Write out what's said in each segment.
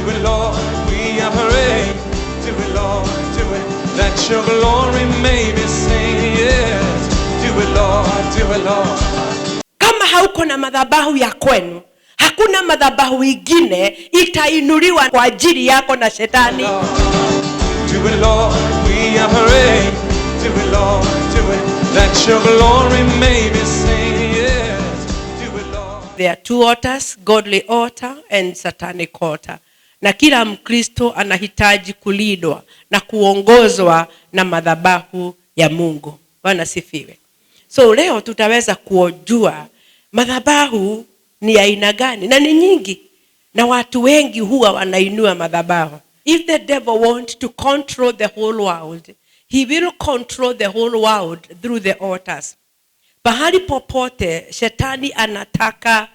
Do it, Lord, we pray. Do it, Lord, do it. That your glory may be seen. Yes. Do it, Lord, do it, Lord. Kama hauko na madhabahu ya kwenu, hakuna madhabahu ingine itainuliwa kwa ajili yako na shetani. Do it, Lord, we pray. Do it, Lord, do it. That your glory may be seen. Yes. Do it, Lord. There are two altars, godly altar and satanic altar. Na kila Mkristo anahitaji kulindwa na kuongozwa na madhabahu ya Mungu. Bwana sifiwe. So leo tutaweza kujua madhabahu ni aina gani, na ni nyingi, na watu wengi huwa wanainua madhabahu. If the devil wants to control the whole world, he will control the whole world through the altars. Pahali popote shetani anataka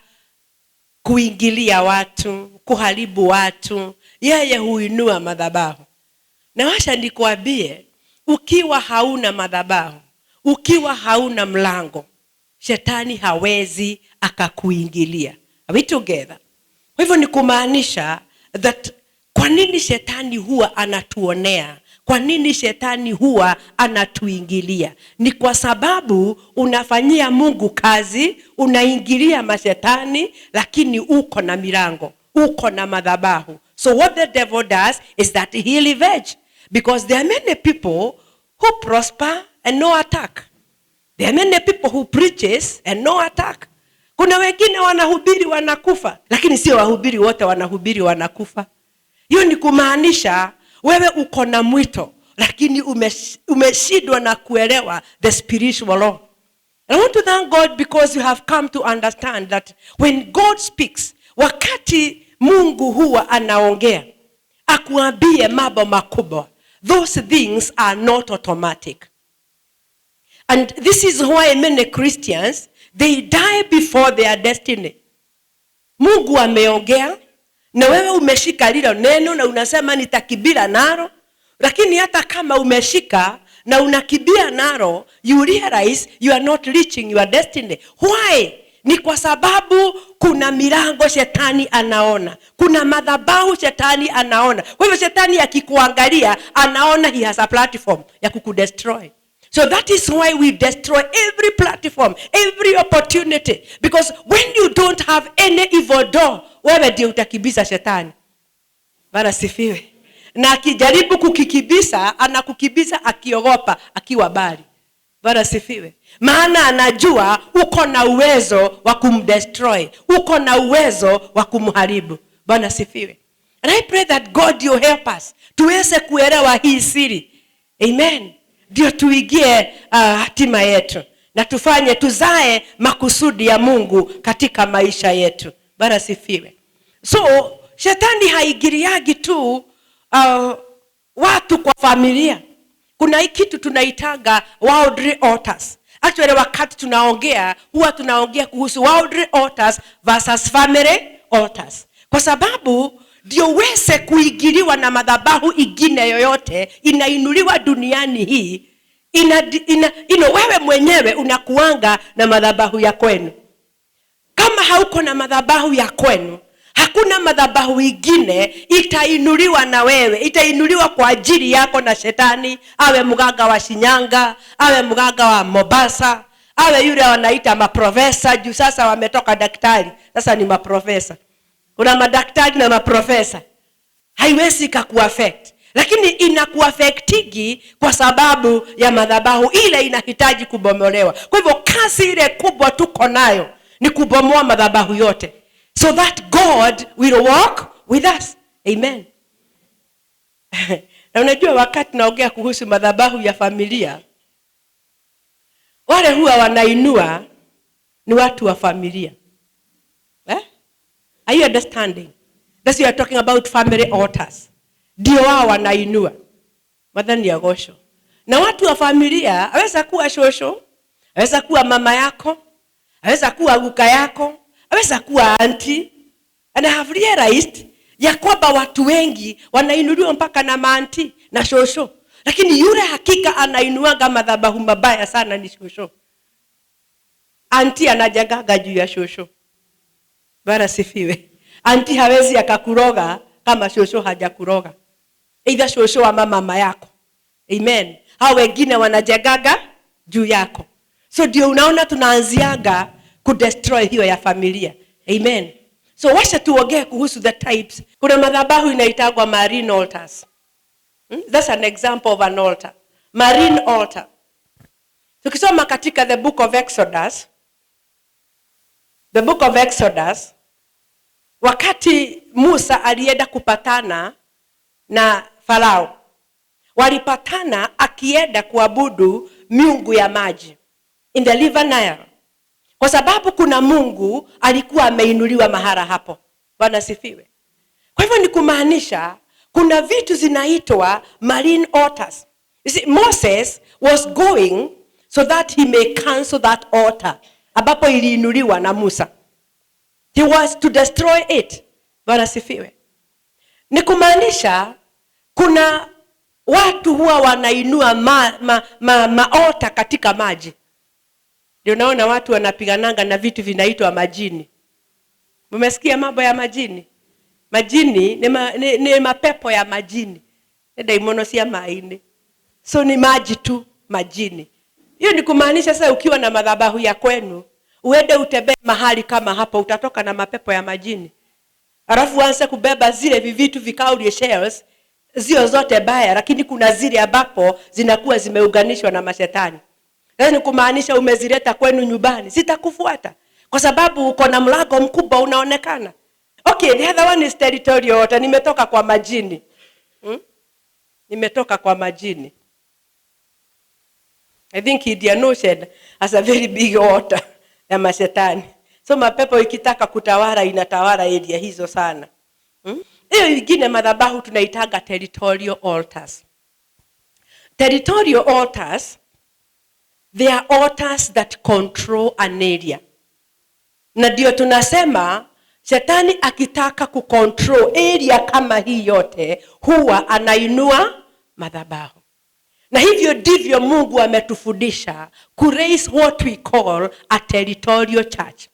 kuingilia watu, kuharibu watu, yeye huinua madhabahu. Na washa nikwambie, ukiwa hauna madhabahu, ukiwa hauna mlango, shetani hawezi akakuingilia. Are we together? Kwa hivyo ni kumaanisha that kwa nini shetani huwa anatuonea? Kwa nini shetani huwa anatuingilia? Ni kwa sababu unafanyia Mungu kazi, unaingilia mashetani, lakini uko na milango, uko na madhabahu. So what the devil does is that he leverage, because there are many people who prosper and no attack. There are many people who preaches and no attack. Kuna wengine wanahubiri wanakufa, lakini sio wahubiri wote wanahubiri wanakufa. Hiyo ni kumaanisha wewe uko na mwito, lakini umeshindwa na kuelewa the spiritual law. I want to thank God because you have come to understand that when God speaks, wakati Mungu huwa anaongea, akuambie mambo makubwa, those things are not automatic. And this is why many Christians, they die before their destiny. Mungu ameongea, na wewe umeshika lilo neno na unasema nitakibira nalo, lakini hata kama umeshika na unakibia nalo, you realize you are not reaching your destiny. Why? Ni kwa sababu kuna milango shetani anaona, kuna madhabahu shetani anaona. Kwa hivyo shetani akikuangalia anaona he has a platform ya kukudestroy. So that is why we destroy every platform, every opportunity. Because when you don't have any evil door, wewe ndio utakibisa shetani. Bwana sifiwe. Na akijaribu kukikibisa, anakukibisa akiogopa, akiwa bali. Bwana sifiwe. Maana anajua uko na uwezo wa kumdestroy, uko na uwezo wa kumharibu. Bwana sifiwe. And I pray that God you help us tuweze kuelewa hii siri. Amen. Ndio tuigie hatima yetu na tufanye tuzae makusudi ya Mungu katika maisha yetu. Bwana sifiwe. So shetani haigiriagi tu watu kwa familia. Kuna hii kitu tunaitaga worldly altars. Actually wakati tunaongea, huwa tunaongea kuhusu worldly altars versus family altars. Kwa sababu ndio uweze kuingiliwa na madhabahu ingine yoyote inainuliwa duniani hii, wewe mwenyewe unakuanga na madhabahu ya kwenu. Kama hauko na madhabahu ya kwenu, hakuna madhabahu ingine itainuliwa na wewe, itainuliwa kwa ajili yako na shetani. Awe mganga wa Shinyanga, awe mganga wa Mombasa, awe yule wanaita maprofesa, juu sasa wametoka daktari, sasa ni maprofesa. Kuna madaktari na maprofesa. Haiwezi kukuaffect, lakini inakuaffectigi kwa sababu ya madhabahu ile inahitaji kubomolewa. Kwa hivyo kazi ile kubwa tuko nayo ni kubomoa madhabahu yote, so that God will walk with us. Amen. Na unajua wakati naongea kuhusu madhabahu ya familia, wale huwa wanainua ni watu wa familia. Are you understanding? That's we are talking about family altars. Ndio wao wanainua. Madhani ya gosho. Na watu wa familia, aweza kuwa shosho, aweza kuwa mama yako, aweza kuwa guka yako, aweza kuwa auntie. And I have realized ya kwamba watu wengi wanainuliwa mpaka na maanti na shosho. Lakini yule hakika anainuanga madhabahu mabaya sana ni shosho. Auntie anajagaga juu ya shosho. Bwana sifiwe. Auntie hawezi akakuroga kama shosho hajakuroga. Either shosho ama mama yako. Amen. Hao wengine wanajegaga juu yako. So ndio unaona tunaanziaga kudestroy hiyo ya familia. Amen. So wacha tuongee kuhusu the types. Kuna madhabahu inaitagwa marine altars. That's an example of an altar. Marine altar. Tukisoma katika the book of Exodus, wakati Musa alienda kupatana na Farao, walipatana akienda kuabudu miungu ya maji in the river Nile. Kwa sababu kuna Mungu alikuwa ameinuliwa mahala hapo. Bwana sifiwe. Kwa hivyo ni kumaanisha kuna vitu zinaitwa marine altars. You see, Moses was going so that he may cancel that altar ambapo iliinuliwa na Musa. He was to destroy it. Bwana sifiwe. Ni kumaanisha kuna watu huwa wanainua altar katika maji. Ndio naona watu wanapigananga na vitu vinaitwa majini. Mmesikia mambo ya majini? Majini ni mapepo ya majini. Daimono si ya maini. So ni maji tu, majini. Hiyo ni kumaanisha sasa ukiwa na madhabahu ya kwenu, uende utembee mahali kama hapa, utatoka na mapepo ya majini. Alafu uanze kubeba zile vitu vikaulie shells, zio zote baya, lakini kuna zile ambapo zinakuwa zimeunganishwa na mashetani. Sasa ni kumaanisha umezileta kwenu nyumbani, sitakufuata kwa sababu uko na mlango mkubwa unaonekana. Okay, the other one is territorial altar. Nimetoka kwa majini. Nimetoka kwa majini. I think Indian Ocean has a very big altar ya mashetani. So mapepo ikitaka kutawala inatawala area hizo sana. Hiyo ingine madhabahu tunaitaga territorial altars. Territorial altars, they are altars that control an area. Na ndio tunasema shetani akitaka kucontrol area kama hii yote huwa anainua madhabahu. Na hivyo ndivyo Mungu ametufundisha ku raise what we call a territorial church.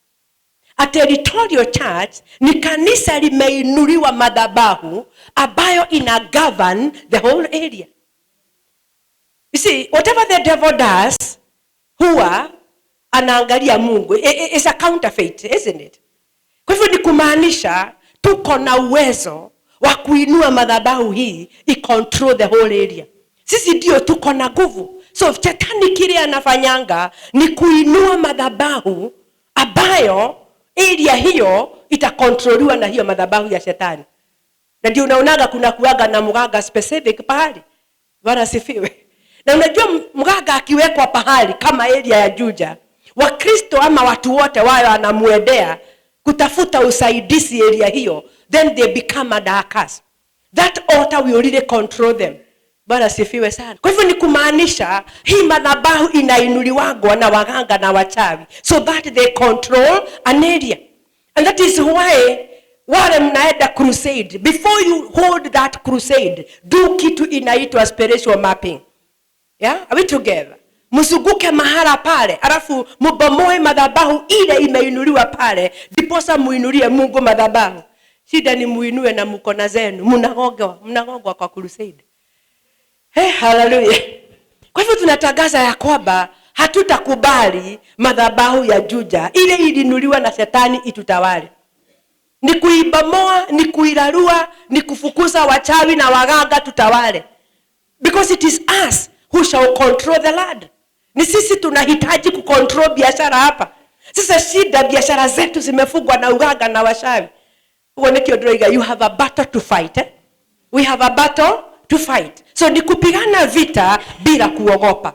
A territorial church ni kanisa limeinuliwa madhabahu ambayo ina govern the whole area. You see, whatever the devil does, huwa anaangalia Mungu. It's a counterfeit, isn't it? Kwa hivyo ni kumaanisha tuko na uwezo wa kuinua madhabahu hii i-control the whole area. Sisi ndio tuko na nguvu. So shetani kile anafanyanga ni kuinua madhabahu ambayo area hiyo itakontroliwa na hiyo madhabahu ya shetani. Na ndio unaonaga kuna kuaga na mganga specific pahali. Bwana sifiwe. Na unajua mganga akiwekwa pahali kama area ya Juja, Wakristo ama watu wote wao wanamuendea kutafuta usaidizi area hiyo, then they become under curse. That altar will really control them. Bwana sifiwe sana. Kwa hivyo ni kumaanisha hii madhabahu inainuliwagwa na waganga na wachawi so that they control an area. And that is why wale mnaenda crusade, before you hold that crusade, do kitu inaitwa spiritual mapping. Yeah? Are we together? Msuguke mahala pale, alafu mubomoe madhabahu ile imeinuliwa pale, ndiposa muinulie Mungu madhabahu. Shida ni muinue na mkono zenu, mnagogwa kwa crusade. Hey, hallelujah. Kwa hivyo tunatangaza ya kwamba hatutakubali madhabahu ya Juja ile iliinuliwa na shetani itutawale. Ni kuibomoa, ni kuirarua, ni kufukuza wachawi na waganga tutawale. Because it is us who shall control the land. Ni sisi tunahitaji kucontrol biashara hapa. Sasa shida biashara zetu zimefungwa na uganga na wachawi. You have a battle to fight. We have a battle to fight. So ni kupigana vita bila kuogopa.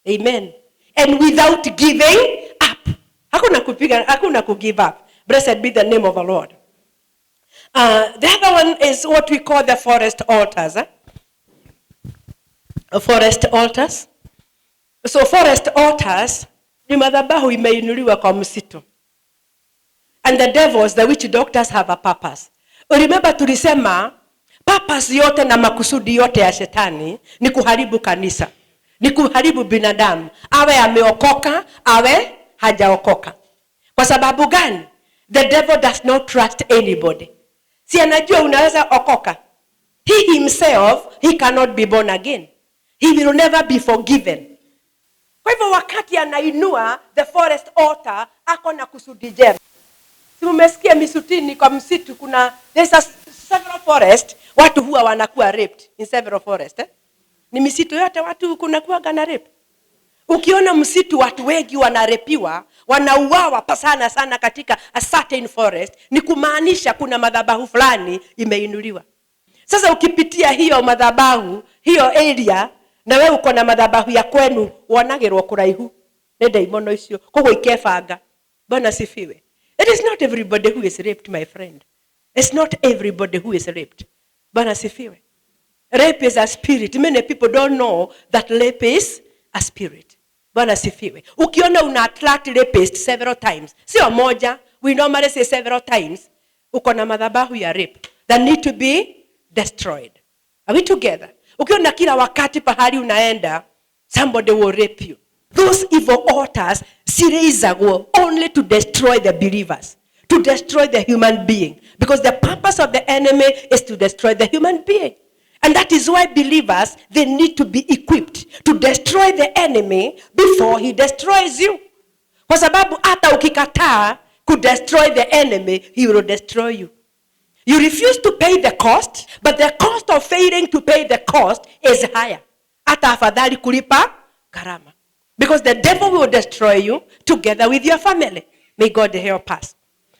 Amen. And without giving up. Hakuna kugive up. Blessed be the name of the Lord. The other one is what we call the forest altars. Forest altars. So forest altars ni madhabahu imeinuliwa kwa msitu. And the devils, the witch doctors have a purpose. Remember tulisema purpose yote na makusudi yote ya shetani ni kuharibu kanisa. Ni kuharibu binadamu. Awe ameokoka, awe hajaokoka. Kwa sababu gani? The devil does not trust anybody. Si anajua unaweza okoka. He himself, he cannot be born again. He will never be forgiven. Kwa hivyo wakati anainua the forest altar, ako na kusudi jema. Si umesikia misutini kwa msitu kuna there's a several forest, watu huwa wanakuwa raped in several forest. Ni misitu yote watu kunakuwa gana rape. Ukiona msitu watu wengi wanarepiwa, wanauawa sana katika a certain forest, ni kumaanisha kuna madhabahu fulani imeinuliwa. Sasa ukipitia hiyo madhabahu, hiyo area, na wewe uko na madhabahu ya kwenu, wonagirwo kuraihu ne daimono icio kogo ikefanga. Bwana sifiwe. It is not everybody who is raped, my friend. It's not everybody who is raped. Bwana sifiwe. Rape is a spirit. Many people don't know that rape is a spirit. Bwana sifiwe. Ukiona una attract rapist several times, sio moja, we normally say several times, uko na madhabahu ya rape that need to be destroyed. Are we together? Ukiona kila wakati pahali unaenda, somebody will rape you. Those evil altars siraizagwo only to destroy the believers, to destroy the human being, because the purpose of the enemy is to destroy the human being. And that is why believers, they need to be equipped to destroy the enemy before he destroys you. Kwa sababu hata ukikataa to destroy the enemy, he will destroy you. You refuse to pay the cost, but the cost of failing to pay the cost is higher. Hata afadhali kulipa gharama. Because the devil will destroy you together with your family. May God help us.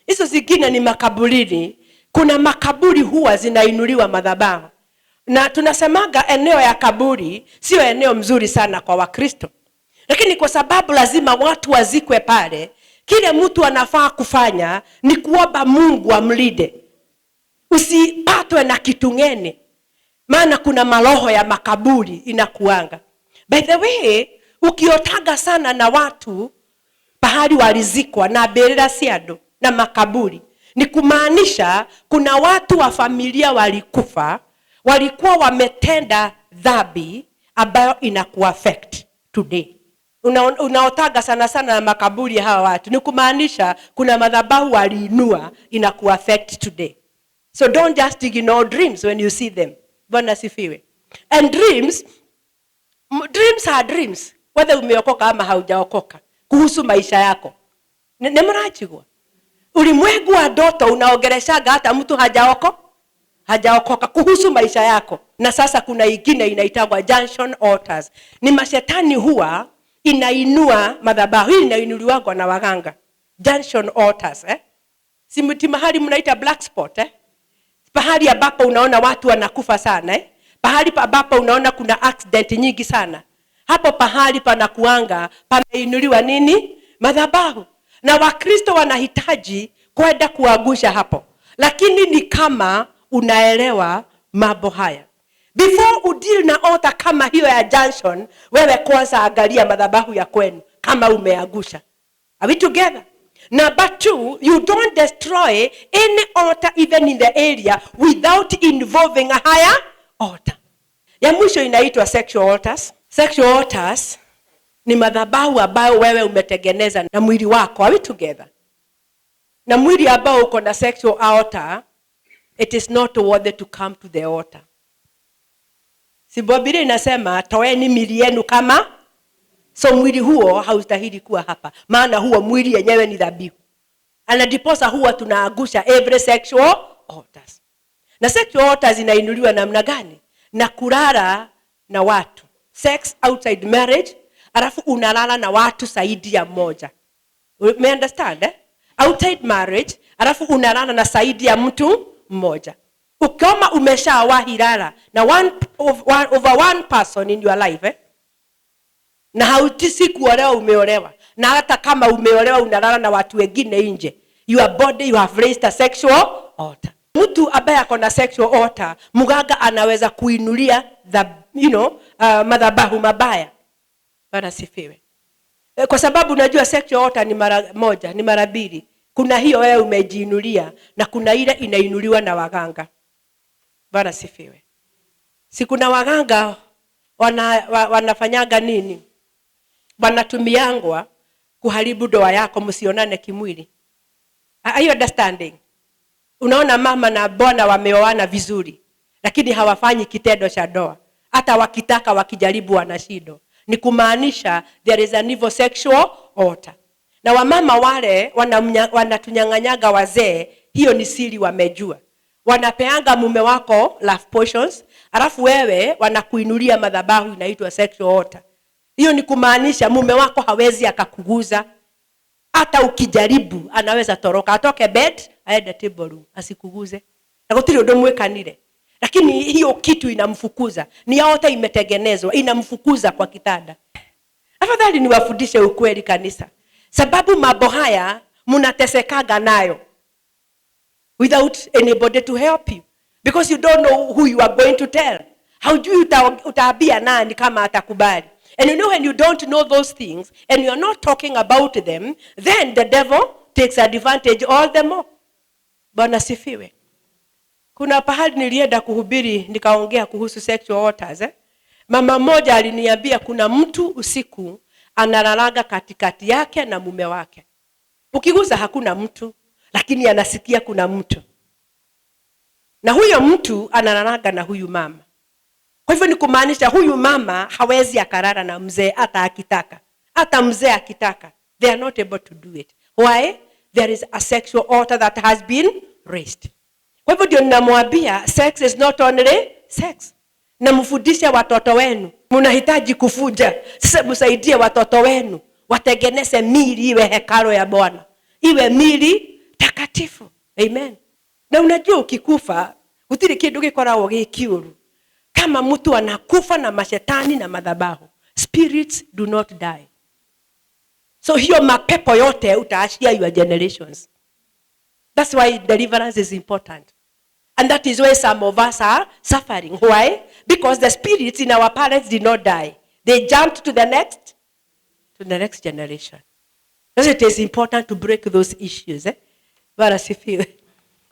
Hizo zingine ni makaburini. Kuna makaburi huwa zinainuliwa madhabahu. Na tunasemaga eneo ya kaburi sio eneo mzuri sana kwa Wakristo. Lakini kwa sababu lazima watu wazikwe pale, kile mtu anafaa kufanya ni kuomba Mungu amlinde. Usipatwe na kitungeni. Maana kuna maroho ya makaburi inakuanga. By the way, ukiotaga sana na watu pahali walizikwa na berera siado na makaburi, ni kumaanisha kuna watu wa familia walikufa, walikuwa wametenda dhambi ambayo inakuaffect today. Unaotaga sana na makaburi hawa watu, ni kumaanisha kuna madhabahu waliinua inakuaffect today. So don't just ignore dreams when you see them. Bwana sifiwe. And dreams are dreams, whether umeokoka ama haujaokoka, kuhusu maisha yako. Nemrachigwa. Ulimwengu wa ndoto unaongeleshaga hata mtu hajaokoka kuhusu maisha yako. Na sasa kuna ingine inaitwa junction altars. Ni mashetani huwa inainua madhabahu. Hii inainuliwa na waganga. Junction altars, Si mti mahali mnaita black spot, Pahali ambapo unaona watu wanakufa sana, Pahali ambapo unaona kuna accident nyingi sana. Hapo pahali panakuanga pameinuliwa nini? Madhabahu. Na Wakristo wanahitaji kwenda kuagusha hapo. Lakini ni kama unaelewa mambo haya. Before udeal na altar kama hiyo ya junction, wewe kwanza angalia madhabahu ya kwenu kama umeagusha. Are we together? Number 2, you don't destroy any altar even in the area without involving a higher altar. Ya mwisho inaitwa sexual altars. Sexual altars ni madhabahu ambayo wewe umetengeneza na mwili wako. Are we together? Na mwili ambao uko na sexual altar, it is not worthy to come to the altar. Si Biblia inasema toeni miili yenu kama, so mwili huo haustahili kuwa hapa. Maana huo mwili yenyewe ni dhabihu. Anadiposa huwa tunaagusha every sexual altars. Na sexual altars inainuliwa namna gani? Na kulala na watu. Sex outside marriage, alafu unalala na watu zaidi ya mmoja. You understand? Outside marriage, alafu unalala na zaidi ya mtu mmoja. Ukoma umeshawahi lala na over one person in your life, na hautisi kuolewa umeolewa. Na hata kama umeolewa unalala na watu wengine nje. Your body, you have raised a sexual altar. Mtu ambaye ako na sexual altar, mganga anaweza kuinulia madhabahu mabaya. Bwana sifiwe. Kwa sababu unajua sexual altar ni mara moja, ni mara mbili. Kuna hiyo wewe umejiinulia na kuna ile inainuliwa na waganga. Bwana sifiwe. Si kuna waganga wanafanyaga nini? Wanatumiangwa kuharibu ndoa yako msionane kimwili. Are you understanding? Unaona mama na bwana wameoana vizuri, lakini hawafanyi kitendo cha ndoa. Hata wakitaka wakijaribu wanashindwa. Ni kumaanisha there is an evil sexual altar. Na wamama wale wanatunyang'anyaga wazee, hiyo ni siri wamejua. Wanapeanga mume wako love potions, alafu wewe wanakuinulia madhabahu inaitwa sexual altar. Hiyo ni kumaanisha mume wako hawezi akakuguza. Hata ukijaribu anaweza toroka, atoke bed aende table room asikuguze. Na kutiri ndo mwekanire. Lakini hiyo kitu inamfukuza. Ni altar imetengenezwa, inamfukuza kwa kitanda. Afadhali niwafundishe ukweli kanisa. Sababu mambo haya mnatesekaga nayo without anybody to help you, because you don't know who you are going to tell. Haujui utaambia nani kama atakubali. And you know, when you don't know those things and you are not talking about them, then the devil takes advantage all the more. Bwana sifiwe. Kuna pahali nilienda kuhubiri nikaongea kuhusu sexual altars. Mama mmoja aliniambia kuna mtu usiku analalaga katikati yake na mume wake. Ukigusa hakuna mtu, lakini anasikia kuna mtu. Na huyo mtu analalaga na huyu mama. Kwa hivyo ni kumaanisha huyu mama hawezi akarara na mzee hata akitaka. Hata mzee akitaka. They are not able to do it. Why? There is a sexual altar that has been raised. Kwa hivyo ndio ninamwambia sex is not only sex. Na mfundishe watoto wenu. Mnahitaji kufuja. Sasa msaidie watoto wenu watengeneze mili iwe hekalu ya Bwana. Iwe mili takatifu. Amen. Na unajua ukikufa utiri kindu gikoragwo gikiuru. Kama mtu anakufa na mashetani na madhabahu, spirits do not die. So hiyo mapepo yote utaashia your generations. That's why deliverance is important. And that is why some of us are suffering. Why? Because the spirits in our parents did not die. They jumped to the next generation. Thus it is important to break those issues. Bwana sifiwe.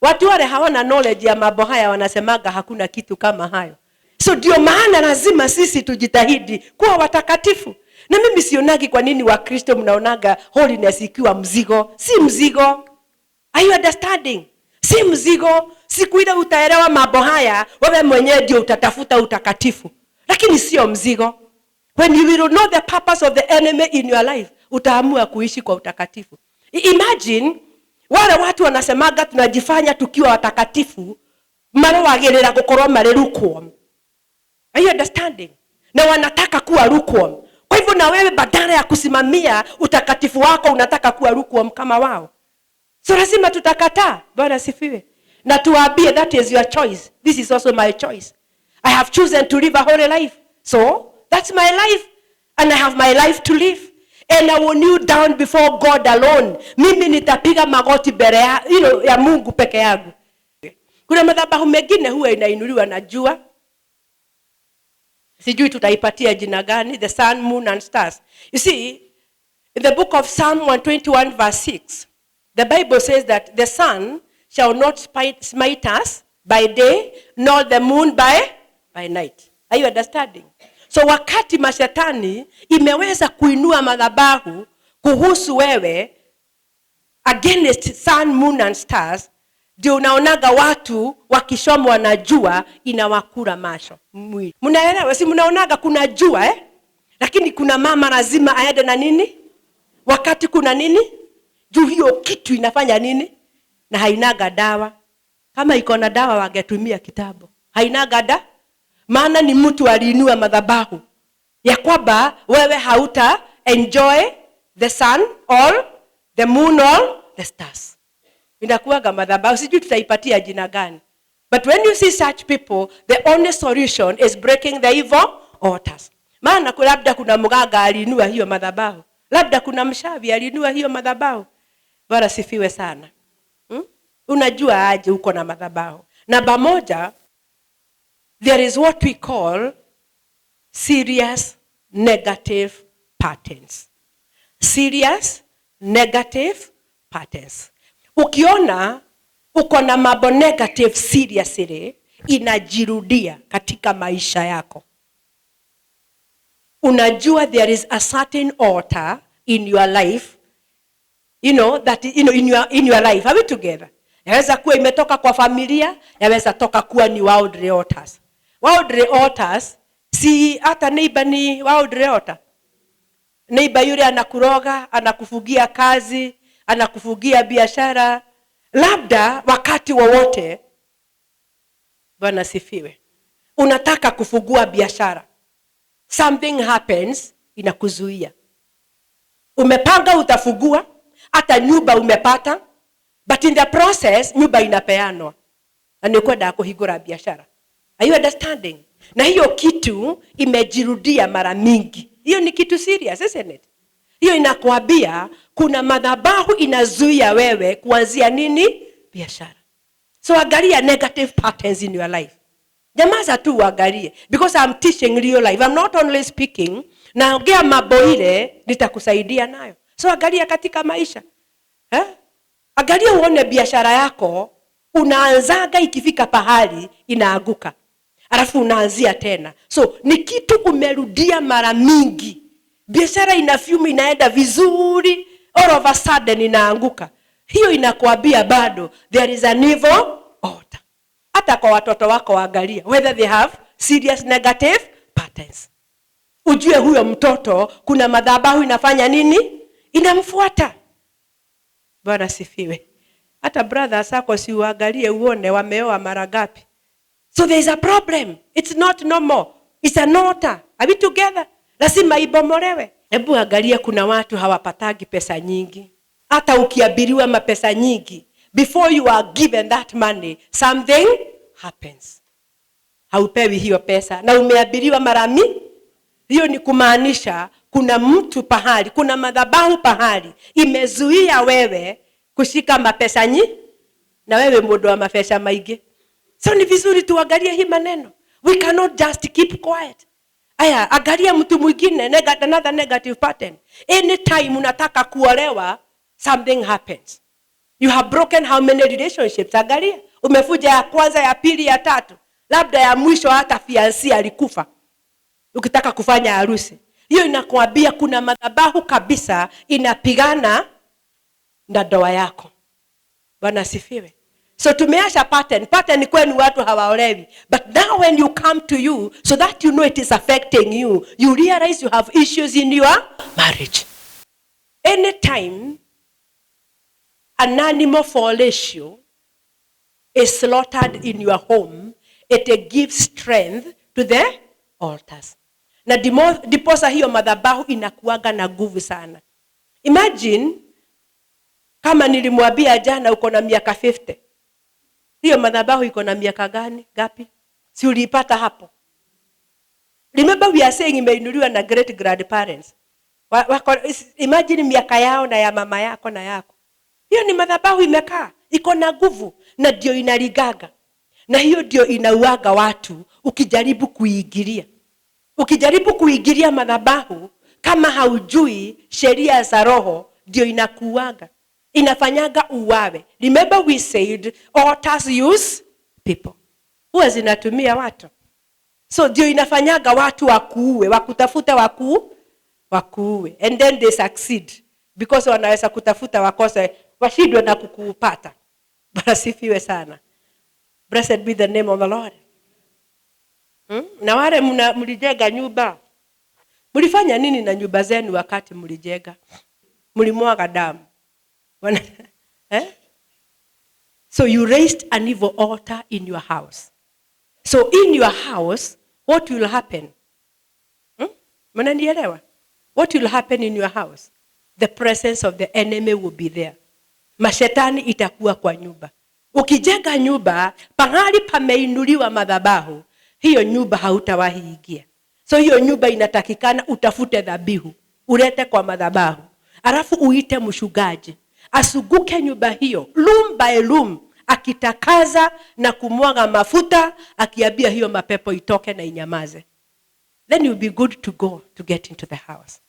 Watu wale hawana knowledge ya mambo haya wanasemaga hakuna kitu kama hayo. So ndio maana lazima sisi tujitahidi kuwa watakatifu. Na mimi sionagi kwa nini Wakristo mnaonaga holiness ikiwa mzigo. Si mzigo. Are you understanding? Si mzigo. Siku ile utaelewa mambo haya, wewe mwenyewe ndio utatafuta utakatifu. Lakini sio mzigo. When you will know the purpose of the enemy in your life, utaamua kuishi kwa utakatifu. Imagine wale watu wanasemaga tunajifanya tukiwa watakatifu, mara wagerera gukorwa mari lukewarm. Are you understanding? Na wanataka kuwa lukewarm. Kwa hivyo na wewe badala ya kusimamia utakatifu wako unataka kuwa lukewarm kama wao. So lazima tutakataa. Bwana sifiwe. Na tuwaambie that is your choice. This is also my choice. I have chosen to live a holy life. So that's my life. And I have my life to live. And I will kneel down before God alone. Mimi nitapiga magoti mbele ya Mungu peke yangu. Kuna madhabahu mengine huwa inainuliwa na jua. Sijui tutaipatia jina gani, the sun, moon and stars. You see, in the book of Psalm 121 verse 6, the Bible says that the sun shall not smite us by day, nor the moon by night. Are you understanding? So wakati mashetani imeweza kuinua madhabahu kuhusu wewe against sun, moon and stars, ndio unaonaga watu wakishomwa na jua inawakula macho mwili. Mnaelewa? Si mnaonaga kuna jua lakini kuna mama lazima aende na nini? Wakati kuna nini? Juu hiyo kitu inafanya nini? Na hainaga dawa. Kama iko na dawa wangetumia kitabu. Hainaga dawa. Maana ni mtu aliinua madhabahu ya kwamba wewe hauta enjoy the sun or the moon or the stars. Inakuwaga madhabahu, sijui tutaipatia jina gani. But when you see such people, the only solution is breaking the evil altars. Maana labda kuna mganga aliinua hiyo madhabahu. Labda kuna mshavi aliinua hiyo madhabahu. Bwana sifiwe sana. Unajua aje uko na madhabahu. Namba moja, there is what we call serious negative patterns. Serious negative patterns. Ukiona uko na mambo negative seriously inajirudia katika maisha yako, unajua there is a certain altar in your life, that in your life. Are we together? Yaweza kuwa imetoka kwa familia, yaweza toka kuwa ni worldly altars. Worldly altars, si hata neighbor ni worldly altar. Neighbor yule anakuroga, anakufugia kazi, anakufugia biashara. Labda wakati wowote, Bwana sifiwe, unataka kufungua biashara. Something happens, inakuzuia. Umepanga utafungua, hata nyumba umepata, but in the process, nyumba inapeanwa. Na ni kwenda kuhigura biashara. Are you understanding? Na hiyo kitu imejirudia mara mingi. Hiyo ni kitu serious, isn't it? Hiyo inakuambia kuna madhabahu inazuia wewe kuanzia nini? Biashara. So angalia negative patterns in your life. Nyamaza tu angalie, because I'm teaching real life. I'm not only speaking, naongea mambo ile nitakusaidia nayo. So angalia katika maisha. Angalia uone biashara yako unaanzaga ikifika pahali inaanguka. Alafu unaanzia tena. So ni kitu umerudia mara mingi. Biashara inafiumu inaenda vizuri, all of a sudden inaanguka. Hiyo inakuambia bado there is an evil altar. Hata kwa watoto wako waangalia whether they have serious negative patterns. Ujue huyo mtoto kuna madhabahu inafanya nini? Inamfuata. Bwana sifiwe. Hata brothers wako si uangalie uone wameoa mara ngapi. So there is a problem. It's not normal. It's an altar. Are we together? Lazima ibomolewe. Hebu angalia kuna watu hawapatagi pesa nyingi. Hata ukiabiriwa mapesa nyingi, before you are given that money, something happens. Haupewi hiyo pesa na umeabiriwa mara mingi. Hiyo ni kumaanisha kuna mtu pahali, kuna madhabahu pahali imezuia wewe kushika mapesa nyingi na wewe mundu wa mapesa maigi. So ni vizuri tuangalie hii maneno. We cannot just keep quiet. Aya, angalia mtu mwingine, another negative pattern. Anytime unataka kuolewa, something happens. You have broken how many relationships? Angalia, umefuja ya kwanza, ya pili, ya tatu. Labda ya mwisho hata fiancé alikufa. Ukitaka kufanya harusi. Hiyo inakuambia kuna madhabahu kabisa inapigana na ndoa yako. Bwana sifiwe. So tumeasha pattern kwenu watu hawaolewi. But now when you come to you, so that you know it is affecting you, you realize you have issues in your marriage. Anytime an animal for issue is slaughtered in your home, it gives strength to the altars. Na diposa hiyo madhabahu inakuaga na nguvu sana. Imagine kama nilimwambia jana uko na miaka 50. Hiyo madhabahu iko na miaka gani? Gapi? Si ulipata hapo. Remember we are saying imeinuliwa na great grandparents. Imagine miaka yao na ya mama yako na yako. Hiyo ni madhabahu imekaa, iko na nguvu na ndio inaligaga. Na hiyo ndio inauaga watu ukijaribu kuigiria. Ukijaribu kuigiria madhabahu kama haujui sheria za roho ndio inakuaga. Inafanyaga uwawe. Remember we said altars use people. Huwa zinatumia watu. So ndio inafanyaga watu wakuue, wakutafuta wakuue. And then they succeed. Because wanaweza kutafuta wakose, washindwe na kukupata. Bwana sifiwe sana. Blessed be the name of the Lord. Na wale mlijenga nyumba. Mlifanya nini na nyumba zenu wakati mlijenga? Mlimwaga damu. So you raised an evil altar in your house. So in your house, what will happen? Mnanielewa? What will happen in your house? The presence of the enemy will be there. Mashetani itakuwa kwa nyumba. Ukijenga nyumba, pahali pameinuliwa madhabahu, hiyo nyumba hautawahi ingia. So hiyo nyumba inatakikana utafute dhabihu, ulete kwa madhabahu. Alafu uite mchungaji, asuguke nyumba hiyo, room by room, akitakaza na kumwaga mafuta, akiambia hiyo mapepo itoke na inyamaze. Then you'll be good to go to get into the house.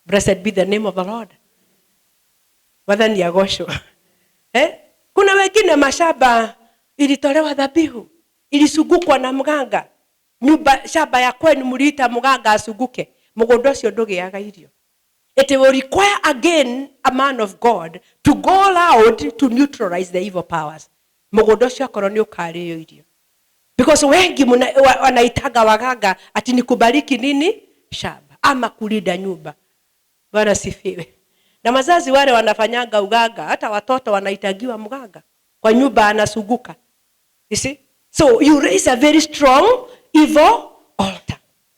Blessed be the name of the Lord. Wadhani ya gosho. Kuna wengine mashamba ilitolewa dhabihu, ilisugukwa na mganga. Nyumba shamba ya kwenu mliita mganga asuguke, mgondo cio ndugiaga irio. It will require again a man of God to go loud to neutralize the evil powers. Mũgũnda ũcio akorwo nĩ ũkarĩo irio. Because wengi wanaitaga waganga ati ni kubariki nini? Shamba. Ama kulinda nyumba. Bwana sifiwe. Na wazazi wale wanafanyanga uganga, hata watoto wanaitagiwa mganga. Kwa nyumba anasuguka. You see? So you raise a very strong evil altar.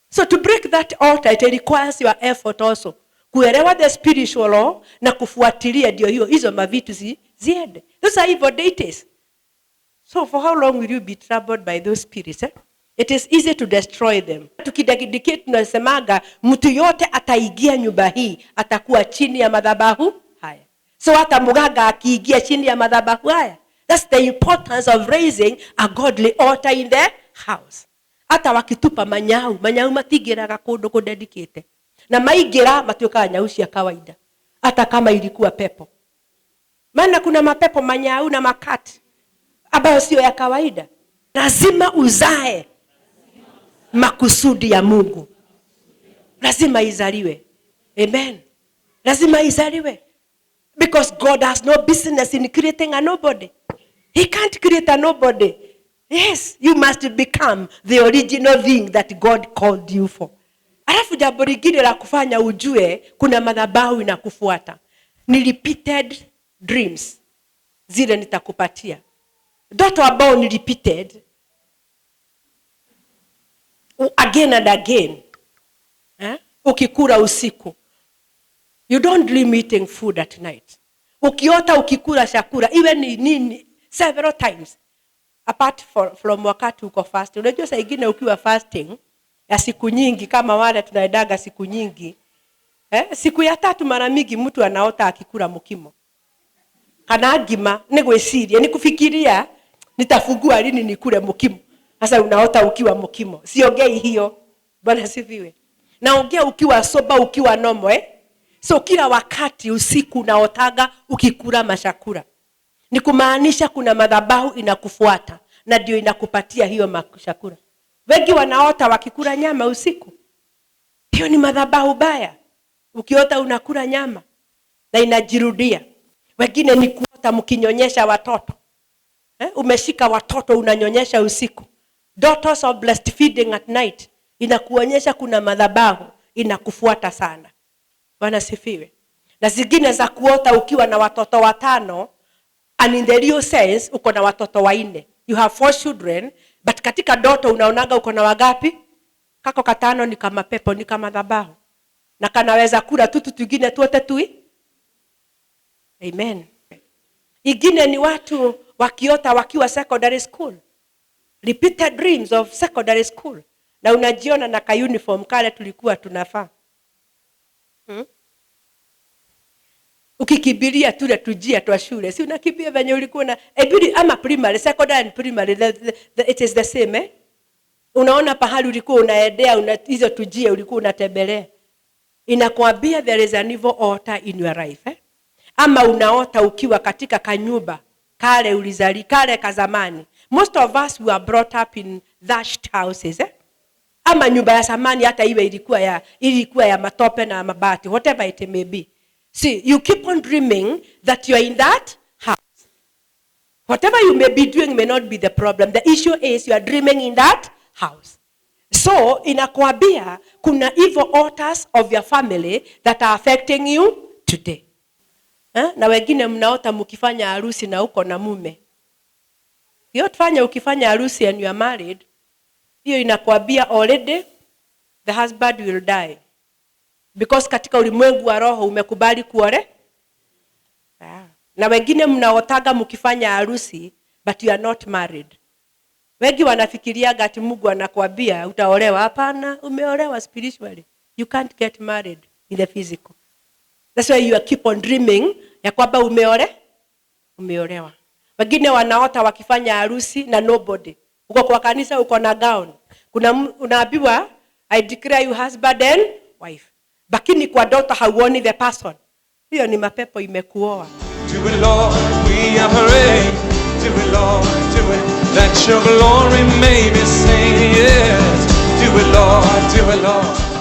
So to break that altar, it requires your effort also. Kuelewa the spiritual law na kufuatilia ndio hizo mavitu ziende. Those are evil deities. So for how long will you be troubled by those spirits? It is easy to destroy them. Tukidedicate tunasemaga mtu yote ataigia nyumba hii atakuwa chini ya madhabahu haya. So hata mganga akiingia chini ya madhabahu haya. That's the importance of raising a godly altar in the house. Hata wakitupa manyau matigiraga kundu kudedicate. Na maigira matuika nyau cia kawaida. Hata kama ilikuwa pepo. Maana kuna mapepo manyau na makati ambayo sio ya kawaida. Lazima uzae makusudi ya Mungu. Lazima izaliwe. Amen. Lazima izaliwe. Because God has no business in creating a nobody. He can't create a nobody. Yes, you must become the original thing that God called you for. Alafu jambo lingine la kufanya ujue kuna madhabahu inakufuata. Ni repeated dreams. Zile nitakupatia. Ndoto ambao ni repeated again and again. Ukikula usiku. You don't dream eating food at night. Ukiota ukikula chakula iwe ni nini several times. Apart from wakati uko fasting. Unajua saa ingine ukiwa fasting ya siku nyingi kama wale tunaendaga siku nyingi. Siku ya 3 mara mingi mtu anaota akikula mukimo. Kana ngima ni gwiciria ni kufikiria nitafungua lini nikule mukimo. Sasa unaota ukiwa mukimo. Siongei hiyo. Bwana sifiwe. Naongea ukiwa soba ukiwa nomo So kila wakati usiku unaotaga ukikula mashakura. Ni kumaanisha kuna madhabahu inakufuata na ndio inakupatia hiyo mashakura. Wengi wanaota wakikula nyama usiku. Hiyo ni madhabahu baya. Ukiota unakula nyama na inajirudia. Wengine ni kuota mkinyonyesha watoto. Umeshika watoto unanyonyesha usiku. Daughters of breastfeeding at night. Inakuonyesha kuna madhabahu inakufuata sana. Bwana sifiwe. Na zingine za kuota ukiwa na watoto 5 and in the real sense uko na watoto 4. You have 4 children but katika ndoto unaonaga uko na wangapi? Kako 5 ni kama pepo ni kama madhabahu. Na kanaweza kula tutu tugine tuote tui. Amen. Ingine ni watu wakiota wakiwa secondary school. Repeated dreams of secondary school. Na unajiona na ka uniform kale tulikuwa tunafaa. Ukikibiria tule tujia twa shule. Si unakimbia venye ulikuwa na ama primary, secondary and primary it is the same Unaona pahali ulikuwa unaendea hizo tujia ulikuwa unatembelea. Inakwambia there is an evil altar in your life Ama unaota ukiwa katika kanyumba kale ulizali kale kazamani. Most of us were brought up in thatched houses Ama nyumba ya zamani hata iwe ilikuwa ya matope na mabati, whatever it may be. See, you keep on dreaming that you are in that house. Whatever you may be doing may not be the problem. The issue is you are dreaming in that house. So, inakwambia kuna evil altars of your family that are affecting you today. Na wengine mnaota mkifanya harusi na uko na mume. Hiyo tufanya ukifanya harusi and you are married, hiyo inakwambia already the husband will die. Because katika ulimwengu wa roho umekubali kuolewa. Na wengine mnaotaga mkifanya harusi but you are not married. Wengi wanafikiriaga ati Mungu anakuambia utaolewa. Hapana, umeolewa spiritually. You can't get married in the physical. That's why you keep on dreaming ya kwamba umeolewa. Wengine wanaota wakifanya harusi na nobody. Uko kwa kanisa uko na gown. Unaambiwa I declare you husband and wife. Lakini kwa ndoto hauoni the person. Hiyo ni mapepo imekuoa. Do it Lord, we are praying. Do it Lord, do it. That your glory may be seen. Yes. Do it Lord, do it Lord.